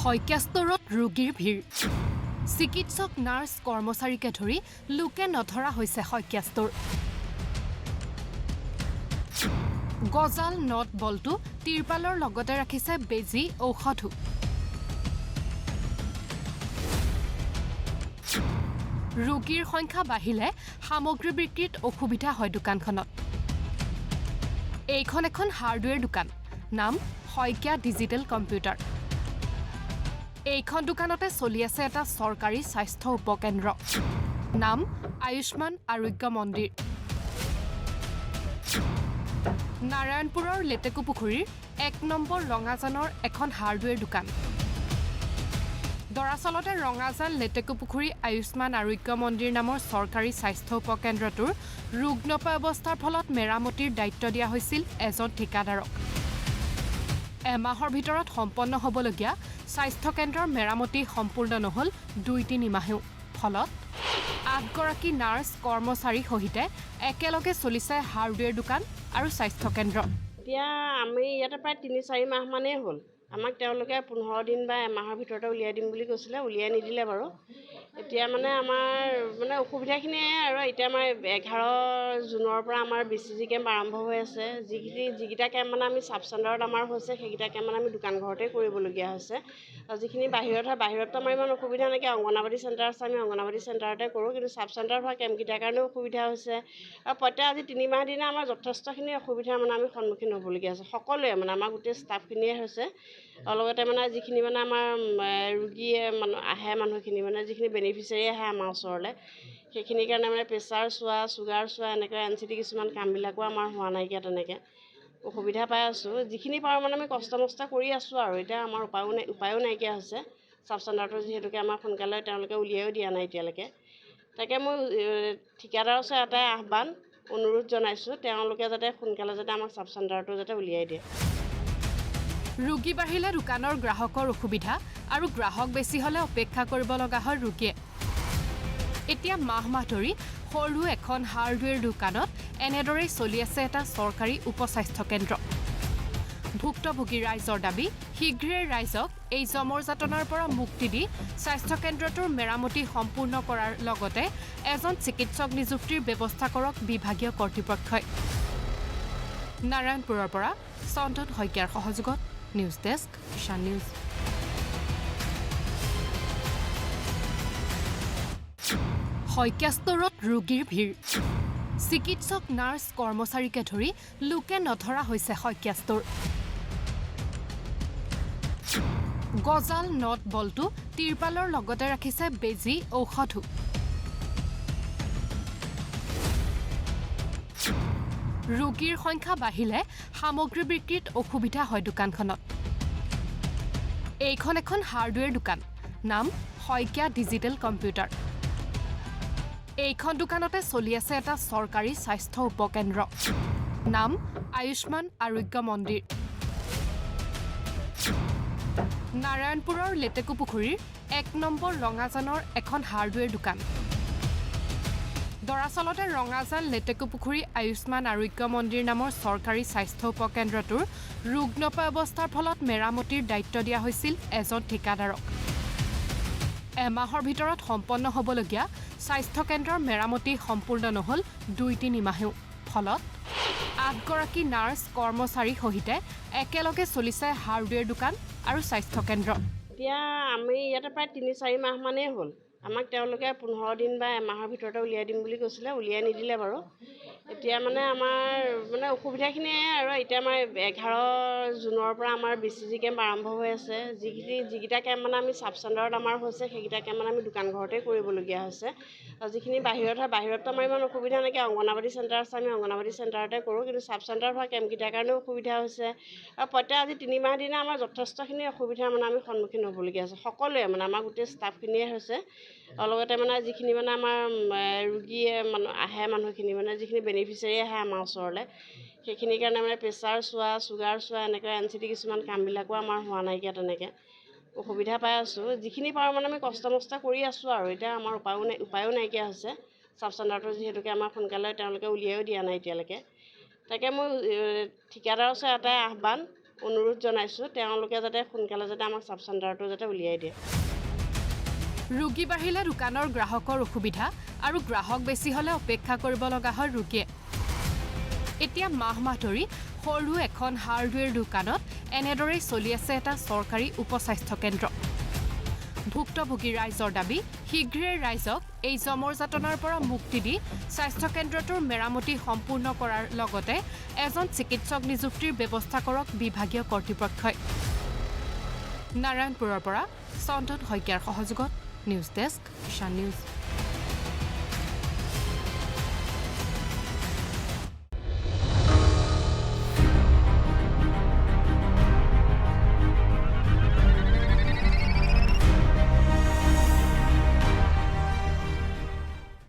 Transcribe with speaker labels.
Speaker 1: শইকীয়াস্তৰত ৰোগীৰ ভিৰ চিকিৎসক নাৰ্ছ কৰ্মচাৰীকে ধৰি লোকে নধৰা হৈছে শইকীয়াস্তৰ গজাল নট বলটো তিৰপালৰ লগতে ৰাখিছে বেজি ঔষধো ৰোগীৰ সংখ্যা বাঢ়িলে সামগ্ৰী বিক্ৰীত অসুবিধা হয় দোকানখনত এইখন এখন হাৰ্ডৱেৰ দোকান নাম শইকীয়া ডিজিটেল কম্পিউটাৰ এইখন দোকানতে চলি আছে এটা চৰকাৰী স্বাস্থ্য উপকেন্দ্ৰ নাম আয়ুষ্মান আৰোগ্য মন্দিৰ নাৰায়ণপুৰৰ লেটেকুপুখুৰীৰ ১ নম্বৰ ৰঙাজানৰ এখন হাৰ্ডৱেৰ দোকান দৰাচলতে ৰঙাজান লেটেকুপুখুৰী আয়ুষ্মান আৰোগ্য মন্দিৰ নামৰ চৰকাৰী স্বাস্থ্য উপকেন্দ্ৰটোৰ ৰুগ্নপা অৱস্থাৰ ফলত মেৰামতিৰ দায়িত্ব দিয়া হৈছিল এজন ঠিকাদাৰক এমাহৰ ভিতৰত সম্পন্ন হ'বলগীয়া স্বাস্থ্য কেন্দ্ৰৰ মেৰামতি সম্পূৰ্ণ নহল ২-৩ মাহেও ফলত ৮ গৰাকী নাৰ্ছ কৰ্মচাৰী সহিতে একেলগে চলিছে হাৰ্ডৱেৰ দোকান আৰু স্বাস্থ্য কেন্দ্ৰ
Speaker 2: এতিয়া আমি ইয়াতে প্ৰায় ৩-৪ মাহ মানেই হ'ল আমাক তেওঁলোকে ১৫ দিন বা এমাহৰ ভিতৰতে উলিয়াই দিম বুলি কৈছিলে উলিয়াই নিদিলে বাৰু এতিয়া মানে আমাৰ মানে অসুবিধাখিনিয়ে আৰু এতিয়া আমাৰ 11 জুনৰ পৰা আমাৰ BCG কেম্প আৰম্ভ হৈ আছে যিকেইটা কেম্প মানে আমি চাব চেণ্টাৰত আমাৰ হৈছে সেইকেইটা কেম্প মানে আমি দোকান ঘৰতে কৰিবলগীয়া হৈছে আৰু যিখিনি বাহিৰত হয় বাহিৰততো আমাৰ ইমান অসুবিধা নাইকিয়া অংগনাবাদী চেণ্টাৰ আছে আমি অংগনাবাদী চেণ্টাৰতে কৰোঁ কিন্তু চাব চেণ্টাৰত হোৱা কেম্পকেইটাৰ কাৰণেও অসুবিধা হৈছে আৰু প্ৰত্যেক আজি 3 মাহ দিনা আমাৰ যথেষ্টখিনি অসুবিধাৰ মানে আমি সন্মুখীন হ'বলগীয়া হৈছে সকলোৱে মানে আমাৰ গোটেই ষ্টাফখিনিয়ে হৈছে আৰু লগতে মানে যিখিনি মানে আমাৰ ৰোগীয়ে আহে মানুহখিনি মানে যিখিনি বেনিফিচিয়াৰী আহে আমাৰ ওচৰলৈ সেইখিনিৰ কাৰণে মানে প্ৰেছাৰ চোৱা চুগাৰ চোৱা এনেকৈ NCT কিছুমান কামবিলাকো আমাৰ হোৱা নাইকিয়া তেনেকৈ অসুবিধা পাই আছোঁ যিখিনি পাৰোঁ মানে আমি কষ্ট মষ্ট কৰি আছোঁ আৰু এতিয়া আমাৰ উপায়ো নাইকিয়া হৈছে চাব চেণ্টাৰটো যিহেতুকে আমাৰ সোনকালে তেওঁলোকে উলিয়াইও দিয়া নাই এতিয়ালৈকে তাকে মই ঠিকাদাৰৰ ওচৰত এটাই আহ্বান অনুৰোধ জনাইছোঁ তেওঁলোকে যাতে সোনকালে যাতে আমাক চাব চেণ্টাৰটো যাতে উলিয়াই দিয়ে
Speaker 1: ৰোগী বাঢ়িলে দোকানৰ গ্ৰাহকৰ অসুবিধা আৰু গ্ৰাহক বেছি হ'লে অপেক্ষা কৰিব লগা হয় ৰোগীয়ে এতিয়া মাহ ধৰি সৰু এখন হাৰ্ডৱেৰ দোকানত এনেদৰেই চলি আছে এটা চৰকাৰী উপস্বাস্থ্য কেন্দ্ৰ ভুক্তভোগী ৰাইজৰ দাবী শীঘ্ৰে ৰাইজক এই জমৰ যাতনাৰ পৰা মুক্তি দি স্বাস্থ্য কেন্দ্ৰটোৰ মেৰামতি সম্পূৰ্ণ কৰাৰ লগতে এজন চিকিৎসক নিযুক্তিৰ ব্যৱস্থা কৰক বিভাগীয় কৰ্তৃপক্ষই নাৰায়ণপুৰৰ পৰা চন্দন শইকীয়াৰ সহযোগত নিউজ ডেস্ক ঈশান নিউজ শইকীয়াস্তৰত ৰোগীৰ ভিৰ চিকিৎসক নাৰ্ছ কৰ্মচাৰীকে ধৰি লোকে নধৰা হৈছে শইকীয়াস্তৰ গজাল নট বলটো তিৰপালৰ লগতে ৰাখিছে বেজি ঔষধো ৰোগীৰ সংখ্যা বাঢ়িলে সামগ্ৰী বিক্ৰীত অসুবিধা হয় দোকানখনত এইখন এখন হাৰ্ডৱেৰ দোকান নাম শইকীয়া ডিজিটেল কম্পিউটাৰ এইখন দোকানতে চলি আছে এটা চৰকাৰী স্বাস্থ্য উপকেন্দ্ৰ নাম আয়ুষ্মান আৰোগ্য মন্দিৰ নাৰায়ণপুৰৰ লেটেকুপুখুৰীৰ ১ নম্বৰ ৰঙাজানৰ এখন হাৰ্ডৱেৰ দোকান দৰাচলতে ৰঙাজান লেটেকুপুখুৰী আয়ুষ্মান আৰোগ্য মন্দিৰ নামৰ চৰকাৰী স্বাস্থ্য উপকেন্দ্ৰটোৰ ৰুগ্নপা অৱস্থাৰ ফলত মেৰামতিৰ দায়িত্ব দিয়া হৈছিল এজন ঠিকাদাৰক এমাহৰ ভিতৰত সম্পন্ন হ'বলগীয়া স্বাস্থ্য কেন্দ্ৰৰ মেৰামতি সম্পূৰ্ণ নহল ২-৩ মাহেও ফলত ৮ গৰাকী নাৰ্ছ কৰ্মচাৰী সহিতে একেলগে চলিছে হাৰ্ডৱেৰ দোকান আৰু স্বাস্থ্য কেন্দ্ৰ
Speaker 2: এতিয়া আমি ইয়াতে প্ৰায় ৩-৪ মাহ মানেই হ'ল আমাক তেওঁলোকে ১৫ দিন বা এমাহৰ ভিতৰতে উলিয়াই দিম বুলি কৈছিলে উলিয়াই নিদিলে বাৰু এতিয়া মানে আমাৰ মানে অসুবিধাখিনিয়ে আৰু এতিয়া আমাৰ 11 জুনৰ পৰা আমাৰ BCG কেম্প আৰম্ভ হৈ আছে যিকেইটা কেম্প মানে আমি চাব চেণ্টাৰত আমাৰ হৈছে সেইকেইটা কেম্প মানে আমি দোকান ঘৰতে কৰিবলগীয়া হৈছে আৰু যিখিনি বাহিৰত হয় বাহিৰততো আমাৰ ইমান অসুবিধা নাইকিয়া অংগনাবাদী চেণ্টাৰ আছে আমি অংগনাবাদী চেণ্টাৰতে কৰোঁ কিন্তু চাব চেণ্টাৰত হোৱা কেম্পকেইটাৰ কাৰণেও অসুবিধা হৈছে আৰু প্ৰত্যেক আজি 3 মাহ দিনা আমাৰ যথেষ্টখিনি অসুবিধাৰ মানে আমি সন্মুখীন হ'বলগীয়া হৈছে সকলোৱে মানে আমাৰ গোটেই ষ্টাফখিনিয়ে হৈছে আৰু লগতে মানে যিখিনি মানে আমাৰ ৰোগীয়ে আহে মানুহখিনি মানে যিখিনি বেনিফিচিয়াৰী আহে আমাৰ ওচৰলৈ সেইখিনিৰ কাৰণে মানে প্ৰেছাৰ চোৱা চুগাৰ চোৱা এনেকৈ NCT কিছুমান কামবিলাকো আমাৰ হোৱা নাইকিয়া তেনেকৈ অসুবিধা পাই আছোঁ যিখিনি পাৰোঁ মানে আমি কষ্ট মষ্ট কৰি আছোঁ আৰু এতিয়া আমাৰ উপায়ো নাইকিয়া হৈছে চাব চেণ্টাৰটো যিহেতুকে আমাৰ সোনকালে তেওঁলোকে উলিয়াইও দিয়া নাই এতিয়ালৈকে তাকে মই ঠিকাদাৰৰ ওচৰত এটাই আহ্বান অনুৰোধ জনাইছোঁ তেওঁলোকে যাতে সোনকালে যাতে আমাক চাব চেণ্টাৰটো যাতে উলিয়াই দিয়ে।
Speaker 1: ৰোগী বাঢ়িলে দোকানৰ গ্ৰাহকৰ অসুবিধা আৰু গ্ৰাহক বেছি হ'লে অপেক্ষা কৰিব লগা হয় ৰোগীয়ে। এতিয়া মাহ ধৰি সৰু এখন হাৰ্ডৱেৰ দোকানত এনেদৰেই চলি আছে এটা চৰকাৰী উপস্বাস্থ্য কেন্দ্ৰ। ভুক্তভোগী ৰাইজৰ দাবী শীঘ্ৰে ৰাইজক এই জমৰ যাতনাৰ পৰা মুক্তি দি স্বাস্থ্যকেন্দ্ৰটোৰ মেৰামতি সম্পূৰ্ণ কৰাৰ লগতে এজন চিকিৎসক নিযুক্তিৰ ব্যৱস্থা কৰক বিভাগীয় কৰ্তৃপক্ষই। নাৰায়ণপুৰৰ পৰা চন্দন শইকীয়াৰ সহযোগত নিউজ ডেস্ক, ঈশান নিউজ।